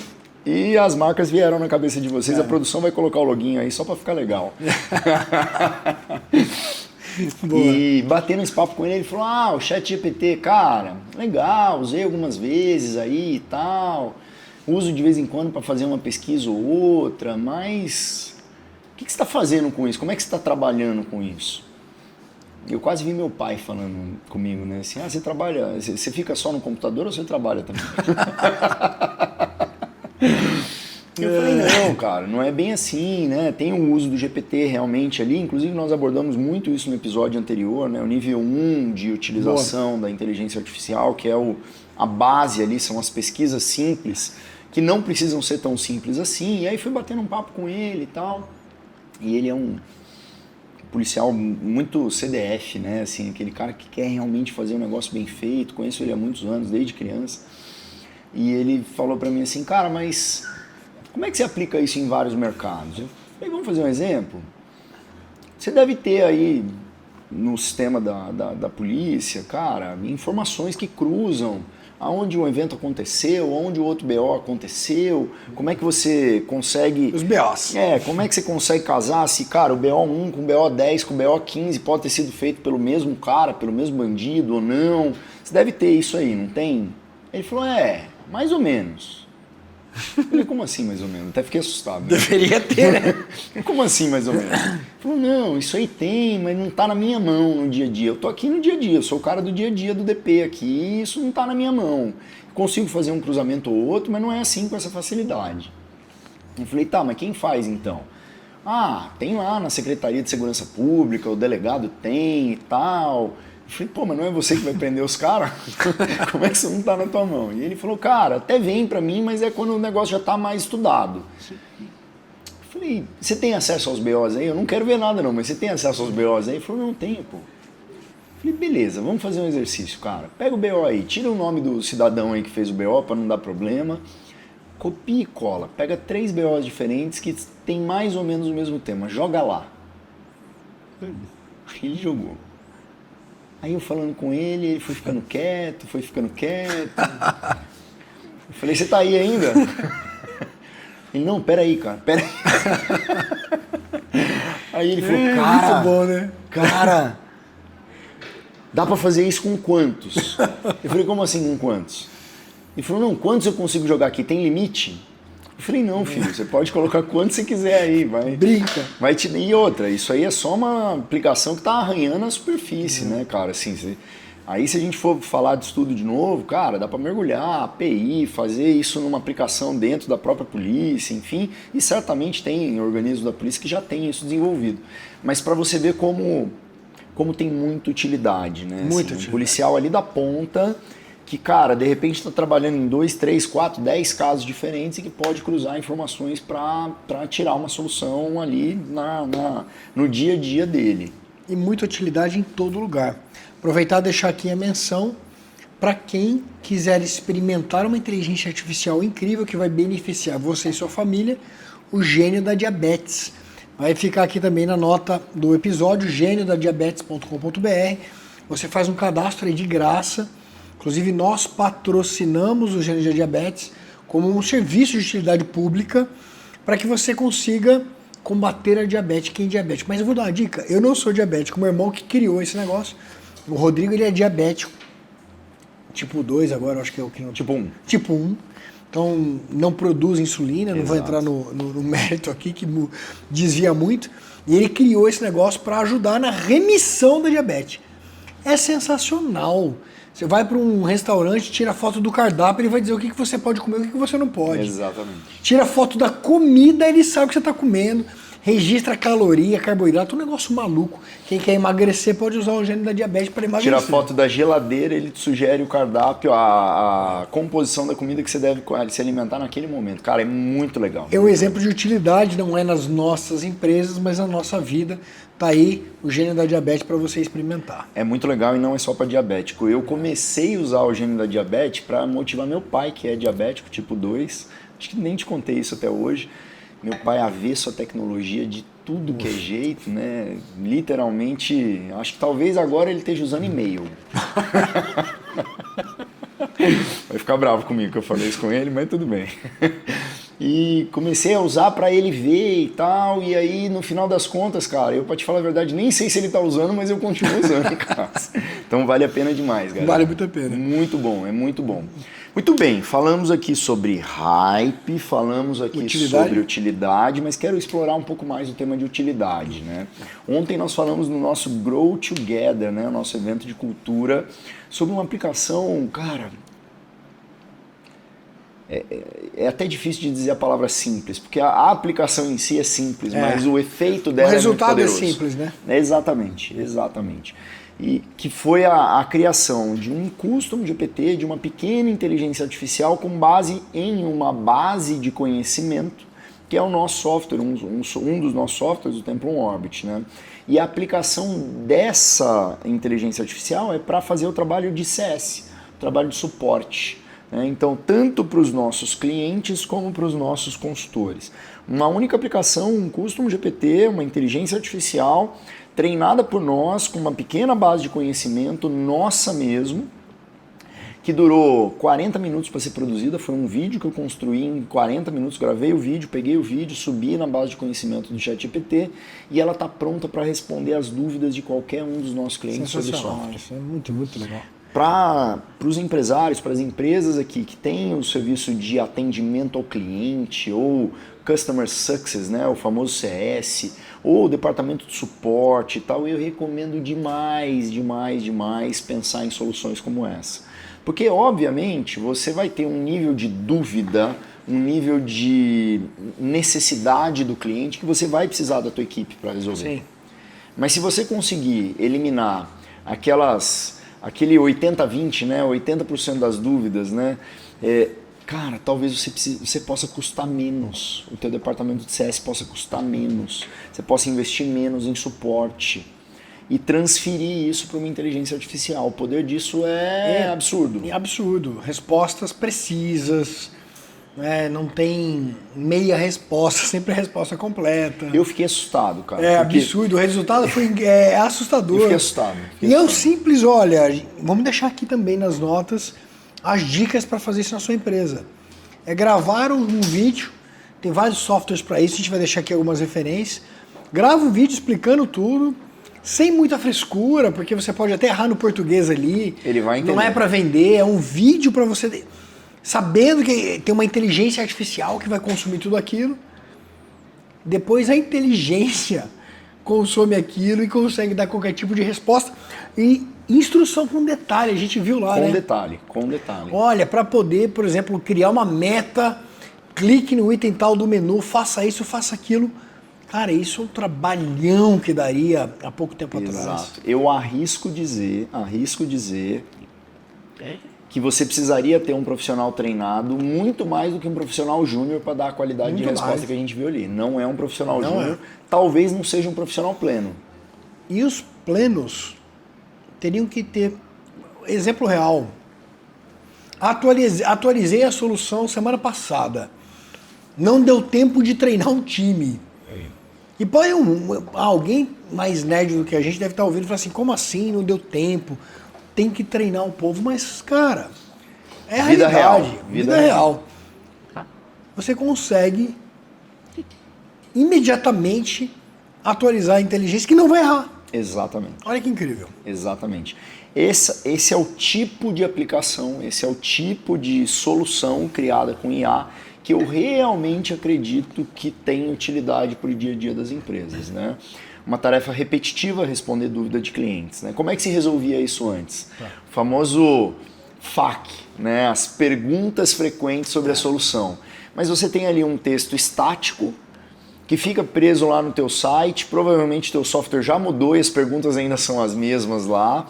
e as marcas vieram na cabeça de vocês. A produção vai colocar o login aí só para ficar legal. E batendo esse papo com ele, ele falou, o ChatGPT, cara, legal, usei algumas vezes aí e tal, uso de vez em quando para fazer uma pesquisa ou outra, mas o que você está fazendo com isso? Como é que você está trabalhando com isso? Eu quase vi meu pai falando comigo, né, assim, você trabalha, você fica só no computador ou você trabalha também? Eu falei, não, cara, não é bem assim, né? Tem o uso do GPT realmente ali, inclusive nós abordamos muito isso no episódio anterior, né? O nível 1 de utilização da inteligência artificial, que é a base ali, são as pesquisas simples, que não precisam ser tão simples assim. E aí fui batendo um papo com ele e tal. E ele é um policial muito CDF, né? Assim, aquele cara que quer realmente fazer um negócio bem feito. Conheço ele há muitos anos, desde criança. E ele falou pra mim assim, cara, mas como é que você aplica isso em vários mercados? Eu falei, vamos fazer um exemplo? Você deve ter aí no sistema da polícia, cara, informações que cruzam aonde um evento aconteceu, onde o outro BO aconteceu, como é que você consegue... Os BOs. Como é que você consegue casar se, cara, o BO1 com o BO10, com o BO15 pode ter sido feito pelo mesmo cara, pelo mesmo bandido ou não? Você deve ter isso aí, não tem? Ele falou, mais ou menos. Eu falei, como assim mais ou menos? Até fiquei assustado. Né? Deveria ter, né? Como assim mais ou menos? Ele falou, não, isso aí tem, mas não tá na minha mão no dia a dia. Eu tô aqui no dia a dia, eu sou o cara do dia a dia do DP aqui, e isso não tá na minha mão. Consigo fazer um cruzamento ou outro, mas não é assim com essa facilidade. Eu falei, tá, mas quem faz então? Tem lá na Secretaria de Segurança Pública, o delegado tem e tal... Eu falei, pô, mas não é você que vai prender os caras? Como é que isso não tá na tua mão? E ele falou, cara, até vem pra mim, mas é quando o negócio já tá mais estudado. Eu falei, você tem acesso aos BOs aí? Eu não quero ver nada não, mas você tem acesso aos BOs aí? Ele falou, não tenho, pô. Eu falei, beleza, vamos fazer um exercício, cara. Pega o BO aí, tira o nome do cidadão aí que fez o BO pra não dar problema. Copia e cola. Pega 3 BOs diferentes que tem mais ou menos o mesmo tema. Joga lá. Ele jogou. Aí eu falando com ele foi ficando quieto. Eu falei, você tá aí ainda? Ele, não, peraí, cara, peraí. Aí ele falou, cara, muito bom, né? Cara, dá pra fazer isso com quantos? Eu falei, como assim com quantos? Ele falou, não, quantos eu consigo jogar aqui? Tem limite? Eu falei, não, filho, você pode colocar quanto você quiser aí, vai. Brinca. E outra, isso aí é só uma aplicação que tá arranhando a superfície, né, cara? Assim, aí se a gente for falar de estudo de novo, cara, dá para mergulhar, API, fazer isso numa aplicação dentro da própria polícia, enfim, e certamente tem organismos da polícia que já tem isso desenvolvido. Mas para você ver como tem muita utilidade, né? Muita utilidade. Um policial ali da ponta que, cara, de repente está trabalhando em 2, 3, 4, 10 casos diferentes e que pode cruzar informações para tirar uma solução ali no dia a dia dele. E muita utilidade em todo lugar. Aproveitar e deixar aqui a menção para quem quiser experimentar uma inteligência artificial incrível que vai beneficiar você e sua família, o Gênio da Diabetes. Vai ficar aqui também na nota do episódio, geniodadiabetes.com.br. Você faz um cadastro aí de graça. Inclusive, nós patrocinamos o Gênio da Diabetes como um serviço de utilidade pública para que você consiga combater a diabetes, quem é diabético. Mas eu vou dar uma dica, eu não sou diabético, meu irmão que criou esse negócio, o Rodrigo, ele é diabético, tipo 2 agora, acho que é o que não... Tipo 1. Tipo 1. Então, não produz insulina, não vou Exato. entrar no mérito aqui, que desvia muito. E ele criou esse negócio para ajudar na remissão da diabetes. É sensacional. Você vai para um restaurante, tira foto do cardápio, ele vai dizer o que você pode comer e o que você não pode. Exatamente. Tira foto da comida, ele sabe o que você está comendo. Registra caloria, carboidrato, um negócio maluco. Quem quer emagrecer pode usar o Gênio da Diabetes para emagrecer. Tira foto da geladeira, ele te sugere o cardápio, a composição da comida que você deve se alimentar naquele momento. Cara, é muito legal. É um exemplo de utilidade, não é nas nossas empresas, mas na nossa vida. Tá aí o Gênio da Diabetes para você experimentar. É muito legal e não é só para diabético. Eu comecei a usar o Gênio da Diabetes para motivar meu pai, que é diabético tipo 2. Acho que nem te contei isso até hoje. Meu pai avesso a tecnologia de tudo que é jeito, né? Literalmente, acho que talvez agora ele esteja usando e-mail. Vai ficar bravo comigo que eu falei isso com ele, mas tudo bem. E comecei a usar para ele ver e tal, e aí no final das contas, cara, eu pra te falar a verdade, nem sei se ele tá usando, mas eu continuo usando em casa. Então vale a pena demais, galera. Vale muito a pena. Muito bom, é muito bom. Muito bem, falamos aqui sobre hype, falamos aqui sobre utilidade, mas quero explorar um pouco mais o tema de utilidade, né? Ontem nós falamos no nosso Grow Together, né, nosso evento de cultura, sobre uma aplicação, cara... É até difícil de dizer a palavra simples, porque a aplicação em si é simples, mas o efeito dela o resultado é muito poderoso. simples, né? Exatamente, exatamente. E que foi a criação de um custom GPT, de uma pequena inteligência artificial com base em uma base de conhecimento, que é o nosso software, um dos nossos softwares, o Templum Orbit, né? E a aplicação dessa inteligência artificial é para fazer o trabalho de CS, o trabalho de suporte. Então, tanto para os nossos clientes como para os nossos consultores. Uma única aplicação, um Custom GPT, uma inteligência artificial treinada por nós, com uma pequena base de conhecimento nossa mesmo, que durou 40 minutos para ser produzida. Foi um vídeo que eu construí em 40 minutos, gravei o vídeo, peguei o vídeo, subi na base de conhecimento do ChatGPT e ela está pronta para responder as dúvidas de qualquer um dos nossos clientes sobre o software. Isso é muito, muito legal. Para os empresários, para as empresas aqui que têm o serviço de atendimento ao cliente ou Customer Success, né, o famoso CS, ou departamento de suporte e tal, eu recomendo demais pensar em soluções como essa. Porque, obviamente, você vai ter um nível de dúvida, um nível de necessidade do cliente que você vai precisar da tua equipe para resolver. Sim. Mas se você conseguir eliminar aquele 80-20, né? 80% das dúvidas, né? Cara, talvez você possa custar menos. O teu departamento de CS possa custar menos. Você possa investir menos em suporte. E transferir isso para uma inteligência artificial. O poder disso é absurdo. É absurdo. Respostas precisas. Não tem meia resposta, sempre a resposta completa. Eu fiquei assustado, cara. É absurdo, o resultado foi assustador. Eu fiquei assustado. É um simples, olha, vamos deixar aqui também nas notas as dicas para fazer isso na sua empresa. É gravar um vídeo, tem vários softwares para isso, a gente vai deixar aqui algumas referências. Grava um vídeo explicando tudo, sem muita frescura, porque você pode até errar no português ali. Ele vai entender. Não é para vender, é um vídeo para você... Sabendo que tem uma inteligência artificial que vai consumir tudo aquilo, depois a inteligência consome aquilo e consegue dar qualquer tipo de resposta. E instrução com detalhe, a gente viu lá, com né? Com detalhe. Olha, para poder, por exemplo, criar uma meta, clique no item tal do menu, faça isso, faça aquilo. Cara, isso é um trabalhão que daria há pouco tempo atrás. Exato. Eu arrisco dizer que você precisaria ter um profissional treinado muito mais do que um profissional júnior para dar a qualidade Muito de resposta mais. que a gente viu ali. Não é um profissional Não júnior, é. talvez não seja um profissional pleno. E os plenos teriam que ter, exemplo real, atualizei a solução semana passada, não deu tempo de treinar um time. E pode alguém mais nerd do que a gente deve estar ouvindo e falar assim, como assim não deu tempo? Tem que treinar o povo, mas cara, é a Vida realidade, real, vida real. Você consegue imediatamente atualizar a inteligência que não vai errar. Exatamente. Olha que incrível. Exatamente. Esse é o tipo de aplicação, esse é o tipo de solução criada com IA que eu realmente acredito que tem utilidade para o dia a dia das empresas, né? Uma tarefa repetitiva, responder dúvida de clientes, né? Como é que se resolvia isso antes? O famoso FAQ, né? As perguntas frequentes sobre a solução. Mas você tem ali um texto estático que fica preso lá no teu site, provavelmente teu software já mudou e as perguntas ainda são as mesmas lá,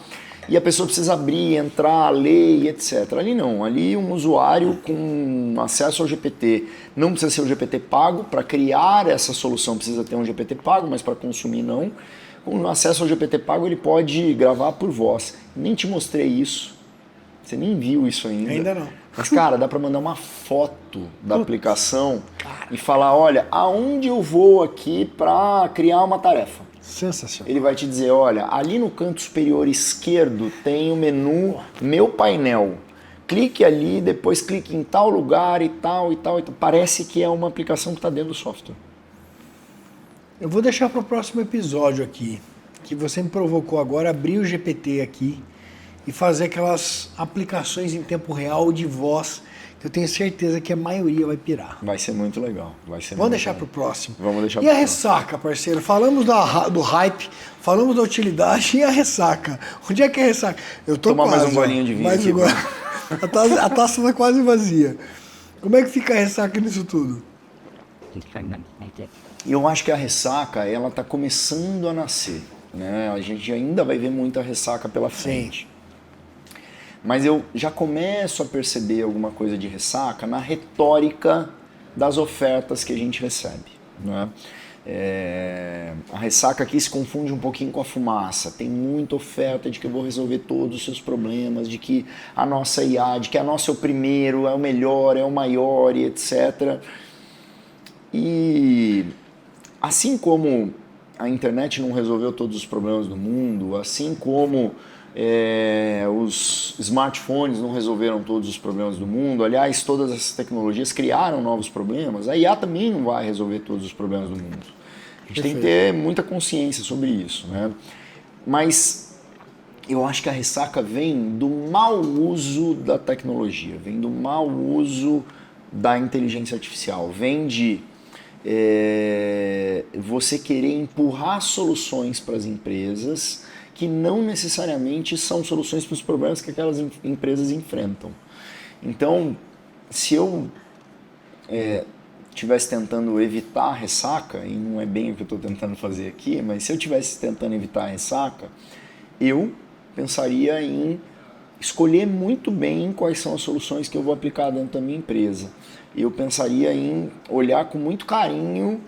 e a pessoa precisa abrir, entrar, ler e etc. Ali não, ali um usuário com acesso ao GPT, não precisa ser o GPT pago, para criar essa solução precisa ter um GPT pago, mas para consumir não. Com acesso ao GPT pago ele pode gravar por voz. Nem te mostrei isso, você nem viu isso ainda. Ainda não. Mas, cara, dá para mandar uma foto da aplicação e falar, olha, aonde eu vou aqui para criar uma tarefa? Sensacional. Ele vai te dizer, olha, ali no canto superior esquerdo tem o menu Meu Painel. Clique ali, depois clique em tal lugar e tal e tal e tal. Parece que é uma aplicação que está dentro do software. Eu vou deixar para o próximo episódio aqui, que você me provocou agora, abrir o GPT aqui e fazer aquelas aplicações em tempo real de voz, que eu tenho certeza que a maioria vai pirar. Vai ser muito legal. Vamos deixar para o próximo. Vamos deixar E a ressaca, parceiro? Falamos do hype, falamos da utilidade e a ressaca. Onde é que é a ressaca? Eu tô Tomar quase, mais um golinho de vinho aqui. A taça está quase vazia. Como é que fica a ressaca nisso tudo? Eu acho que a ressaca, ela está começando a nascer, né? A gente ainda vai ver muita ressaca pela frente. Sim. Mas eu já começo a perceber alguma coisa de ressaca na retórica das ofertas que a gente recebe, né? A ressaca aqui se confunde um pouquinho com a fumaça. Tem muita oferta de que eu vou resolver todos os seus problemas, de que a nossa IA, de que a nossa é o primeiro, é o melhor, é o maior e etc. E assim como a internet não resolveu todos os problemas do mundo, assim como os smartphones não resolveram todos os problemas do mundo, aliás, todas essas tecnologias criaram novos problemas, a IA também não vai resolver todos os problemas do mundo. A gente tem que ter muita consciência sobre isso, né? Mas eu acho que a ressaca vem do mau uso da tecnologia, vem do mau uso da inteligência artificial, vem de você querer empurrar soluções para as empresas que não necessariamente são soluções para os problemas que aquelas empresas enfrentam. Então, se eu estivesse tentando evitar a ressaca, e não é bem o que eu estou tentando fazer aqui, mas se eu estivesse tentando evitar a ressaca, eu pensaria em escolher muito bem quais são as soluções que eu vou aplicar dentro da minha empresa. Eu pensaria em olhar com muito carinho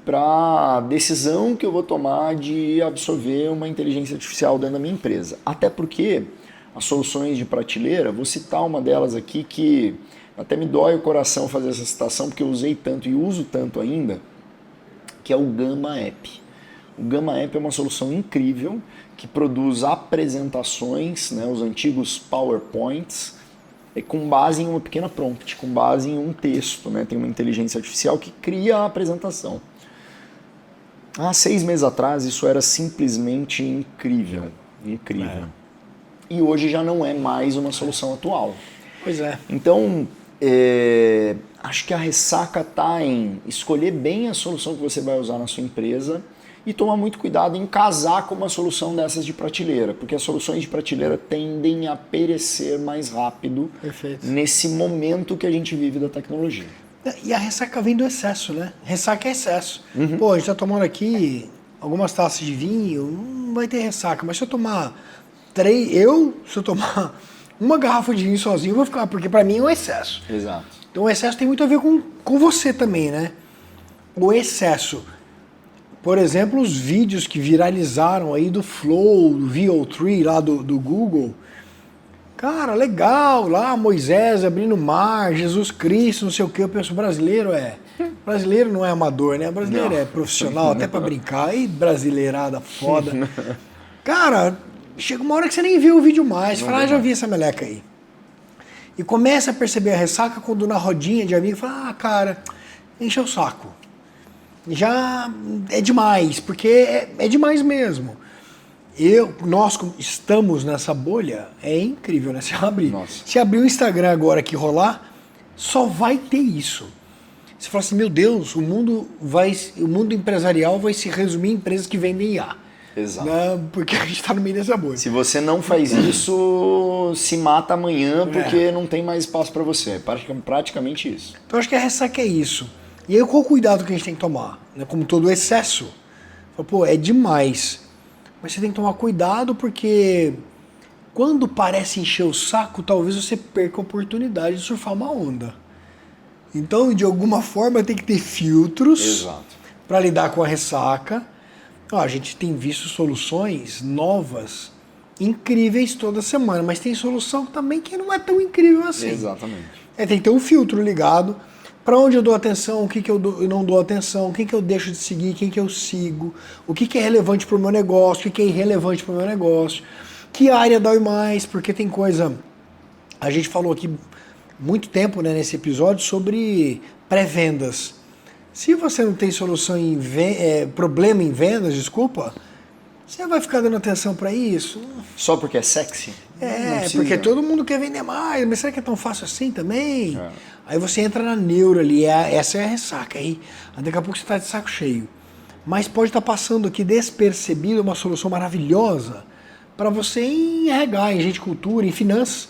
para a decisão que eu vou tomar de absorver uma inteligência artificial dentro da minha empresa. Até porque as soluções de prateleira, vou citar uma delas aqui que até me dói o coração fazer essa citação, porque eu usei tanto e uso tanto ainda, que é o Gamma App. O Gamma App é uma solução incrível que produz apresentações, né, os antigos PowerPoints, com base em uma pequena prompt, com base em um texto, né? Tem uma inteligência artificial que cria a apresentação. Há 6 meses atrás isso era simplesmente incrível, incrível. E hoje já não é mais uma solução atual. Pois é. Então, acho que a ressaca está em escolher bem a solução que você vai usar na sua empresa e tomar muito cuidado em casar com uma solução dessas de prateleira, porque as soluções de prateleira tendem a perecer mais rápido. Perfeito. Nesse momento que a gente vive da tecnologia. E a ressaca vem do excesso, né? Ressaca é excesso. Pô, a gente tá tomando aqui algumas taças de vinho, não vai ter ressaca, mas se eu tomar 3, se eu tomar uma garrafa de vinho sozinho eu vou ficar, porque para mim é um excesso. Exato. Então o excesso tem muito a ver com você também, né? O excesso. Por exemplo, os vídeos que viralizaram aí do Flow, do VO3 lá do Google. Cara, legal, lá Moisés abrindo o mar, Jesus Cristo, não sei o que. Eu penso, brasileiro não é amador, né? Brasileiro é profissional, até pra brincar. E brasileirada foda. Cara, chega uma hora que você nem vê o vídeo mais. Você fala, já vi essa meleca aí. E começa a perceber a ressaca quando na rodinha de amigo fala, cara, encheu o saco. Já é demais, porque é demais mesmo. Nós estamos nessa bolha, é incrível, né? Se abrir o Instagram agora que rolar, só vai ter isso. Você fala assim, meu Deus, o mundo empresarial vai se resumir em empresas que vendem IA. Exato. Né? Porque a gente está no meio dessa bolha. Se você não faz isso, se mata amanhã porque não tem mais espaço para você. É praticamente isso. Então acho que a ressaca é isso. E aí qual o cuidado que a gente tem que tomar? Né? Como todo excesso. Pô, é demais. Mas você tem que tomar cuidado porque quando parece encher o saco, talvez você perca a oportunidade de surfar uma onda. Então, de alguma forma, tem que ter filtros para lidar com a ressaca. A gente tem visto soluções novas, incríveis toda semana, mas tem solução também que não é tão incrível assim. Exatamente. Tem que ter um filtro ligado. Para onde eu dou atenção, o que eu não dou atenção, o que eu deixo de seguir, quem que eu sigo, o que é relevante para o meu negócio, o que é irrelevante para o meu negócio, que área dói mais, porque tem coisa... A gente falou aqui muito tempo, né, nesse episódio sobre pré-vendas. Se você não tem solução problema em vendas, desculpa, você vai ficar dando atenção para isso? Só porque é sexy? Porque todo mundo quer vender mais, mas será que é tão fácil assim também? Aí você entra na neura ali, essa é a ressaca. Aí daqui a pouco você está de saco cheio. Mas pode estar passando aqui despercebido uma solução maravilhosa para você em RH, em gente de cultura, em finanças.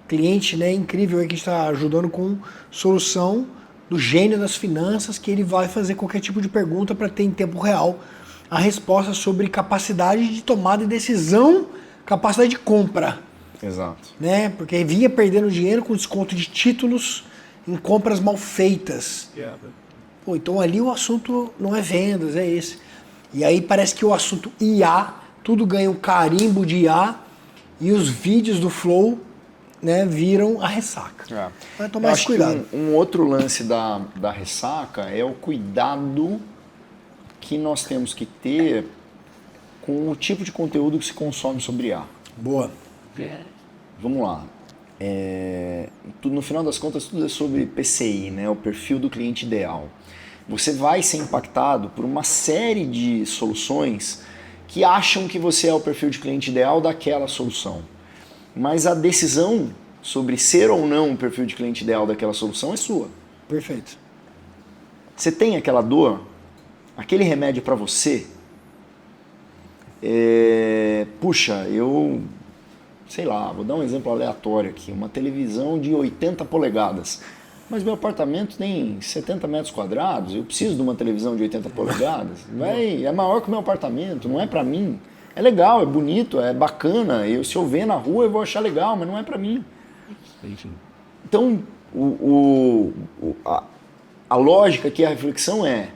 Cliente, né, incrível aí que está ajudando com solução do gênio das finanças, que ele vai fazer qualquer tipo de pergunta para ter em tempo real a resposta sobre capacidade de tomada de decisão, capacidade de compra. Exato. Né? Porque vinha perdendo dinheiro com desconto de títulos em compras mal feitas. Pô, então ali o assunto não é vendas, é esse. E aí parece que o assunto IA, tudo ganha um carimbo de IA e os vídeos do Flow, né, viram a ressaca. Vai tomar esse cuidado. Um outro lance da ressaca é o cuidado que nós temos que ter com o tipo de conteúdo que se consome sobre IA. Boa. Vamos lá. No final das contas, tudo é sobre PCI, né? O perfil do cliente ideal. Você vai ser impactado por uma série de soluções que acham que você é o perfil de cliente ideal daquela solução. Mas a decisão sobre ser ou não o perfil de cliente ideal daquela solução é sua. Perfeito. Você tem aquela dor, aquele remédio para você. Puxa, sei lá, vou dar um exemplo aleatório aqui, uma televisão de 80 polegadas, mas meu apartamento tem 70 metros quadrados, eu preciso de uma televisão de 80 polegadas, é maior que o meu apartamento, não é pra mim. É legal, é bonito, é bacana, se eu ver na rua eu vou achar legal, mas não é pra mim. Então, a lógica aqui, a reflexão é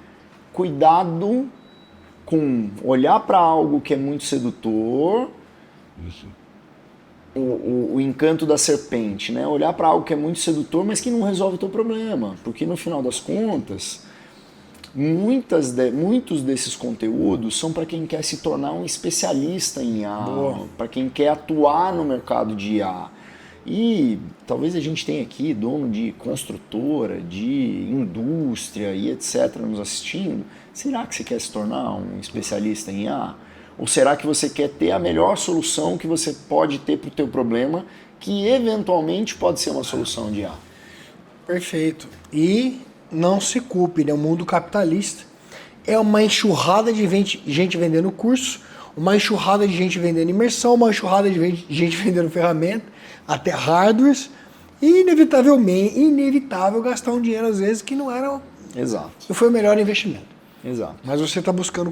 cuidado com olhar para algo que é muito sedutor, o encanto da serpente, né? Olhar para algo que é muito sedutor, mas que não resolve o teu problema, porque no final das contas, muitos desses conteúdos são para quem quer se tornar um especialista em IA, para quem quer atuar no mercado de IA. E talvez a gente tenha aqui dono de construtora, de indústria e etc. nos assistindo. Será que você quer se tornar um especialista em IA? Ou será que você quer ter a melhor solução que você pode ter para o teu problema, que eventualmente pode ser uma solução de IA? Perfeito. E não se culpe, né? O mundo capitalista é uma enxurrada de gente vendendo curso, uma enxurrada de gente vendendo imersão, uma enxurrada de gente vendendo ferramenta, até hardwares, e inevitável gastar um dinheiro às vezes que não era não foi o melhor investimento. Exato. Mas você está buscando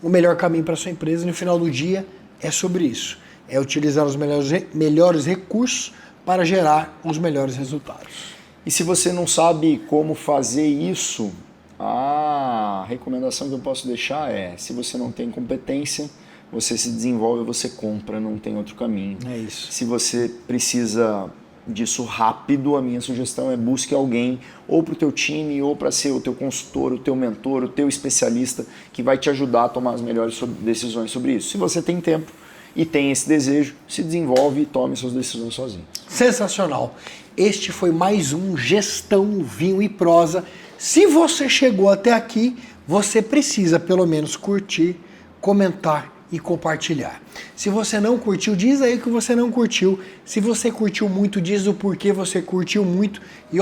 o melhor caminho para sua empresa, e no final do dia é sobre isso. é utilizar os melhores recursos para gerar os melhores resultados. E se você não sabe como fazer isso, a recomendação que eu posso deixar é, se você não tem competência, você se desenvolve, você compra, não tem outro caminho. É isso. Se você precisa disso rápido, a minha sugestão é busque alguém ou para o teu time, ou para ser o teu consultor, o teu mentor, o teu especialista, que vai te ajudar a tomar as melhores decisões sobre isso. Se você tem tempo e tem esse desejo, se desenvolve e tome suas decisões sozinho. Sensacional! Este foi mais um Gestão, Vinho e Prosa. Se você chegou até aqui, você precisa pelo menos curtir, comentar e compartilhar. Se você não curtiu, diz aí que você não curtiu. Se você curtiu muito, diz o porquê você curtiu muito. E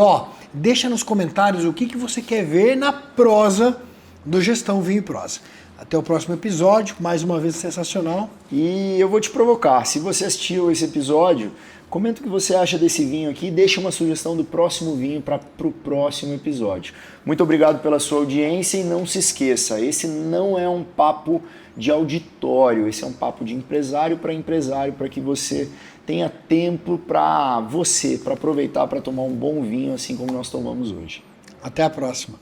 deixa nos comentários o que você quer ver na prosa do Gestão, Vinho e Prosa. Até o próximo episódio, mais uma vez sensacional. E eu vou te provocar, se você assistiu esse episódio, comenta o que você acha desse vinho aqui e deixa uma sugestão do próximo vinho para o próximo episódio. Muito obrigado pela sua audiência e não se esqueça, esse não é um papo de auditório, esse é um papo de empresário, para que você tenha tempo para você, para aproveitar, para tomar um bom vinho assim como nós tomamos hoje. Até a próxima.